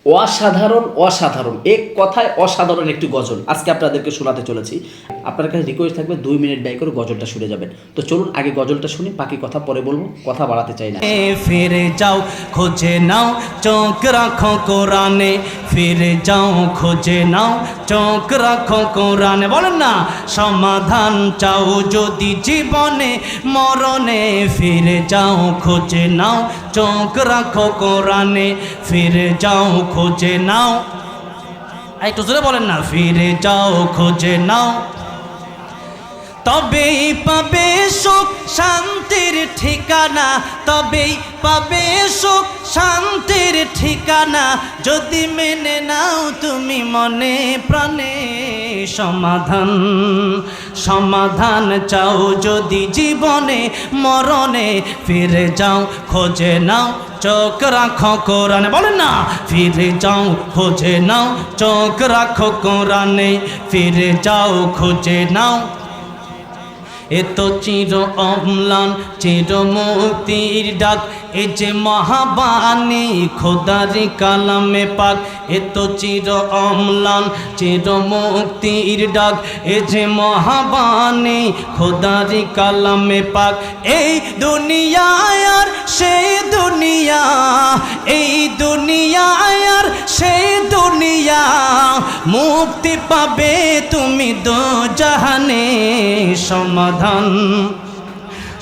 অসাধারণ অসাধারণ, এক কথায় অসাধারণ একটি গজল আজকে আপনাদেরকে শোনাতে চলেছি। আপনার কাছে রিকোয়েস্ট থাকবে 2 মিনিট ব্যয় করে গজলটা শুনে যাবেন। তো চলুন আগে গজলটা শুনি, বাকি কথা পরে বলবো, কথা বাড়াতে চাই না। ফিরে যাও খোঁজে নাও চোখ রাখো কোরআনে, ফিরে যাও খোঁজে নাও চোখ রাখো কোরআনে। বলেন না, সমাধান চাও যদি জীবনে মরণে, ফিরে যাও খোঁজে নাও চোখ রাখো কোরআনে, ফিরে যাও খোঁজে নাও। একটু জোরে বলেন না, ফিরে যাও খোঁজে নাও, তবেই পাবে সুখ শান্তির ঠিকানা, তবেই পাবে সুখ শান্তির ঠিকানা, যদি মেনে নাও তুমি মনে প্রাণে। সমাধান সমাধান চাও যদি জীবনে মরণে, ফিরে যাও খোঁজে নাও চোখ রাখো কোরআনে। বলেন না, ফিরে যাও খোঁজে নাও চোখ রাখো কোরআনে, ফিরে যাও খোঁজে নাও। এত চির অম্লান চির মুক্তির ডাক, এ যে মহাবাণী খোদারি কালামে পাক। এত চির অম্লান চির মুক্তির ডাক, এ যে মহাবাণী খোদারি কালামে পাক। এই দুনিয়ায় আর সেই দুনিয়া, এই দুনিয়ায় আর সেই দুনিয়া, মুক্তি পাবে তুমি দোজাহানে। সমাধান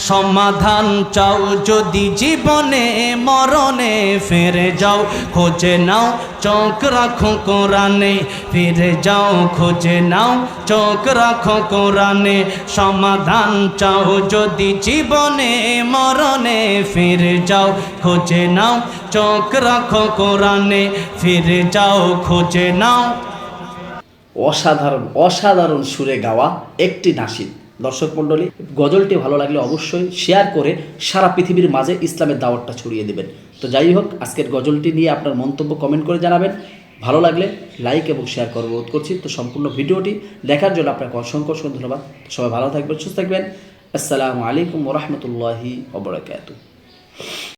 সমাধান চাও যদি জীবনে মরণে, ফিরে যাও খোঁজে নাও চোখ রাখো কোরআনে, ফিরে যাও খোঁজে নাও চোখ রাখো কোরআনে। সমাধান চাও যদি জীবনে মরণে, ফিরে যাও খোঁজে নাও চোখ রাখো কোরআনে, ফিরে যাও খোঁজে নাও। অসাধারণ অসাধারণ সুরে গাওয়া একটি নাশিদ। দর্শক মণ্ডলী, গজলটি ভালো লাগলে অবশ্যই শেয়ার করে সারা পৃথিবীর মাঝে ইসলামের দাওয়াতটা ছড়িয়ে দেবেন। তো যাই হোক, আজকের গজলটি নিয়ে আপনার মন্তব্য কমেন্ট করে জানাবেন। ভালো লাগলে লাইক এবং শেয়ার করার অনুরোধ করছি। তো সম্পূর্ণ ভিডিওটি দেখার জন্য আপনাকে অসংখ্য ধন্যবাদ। সবাই ভালো থাকবেন, সুস্থ থাকবেন। আসসালামু আলাইকুম ওয়া রাহমাতুল্লাহি ওয়া বারাকাতুহু।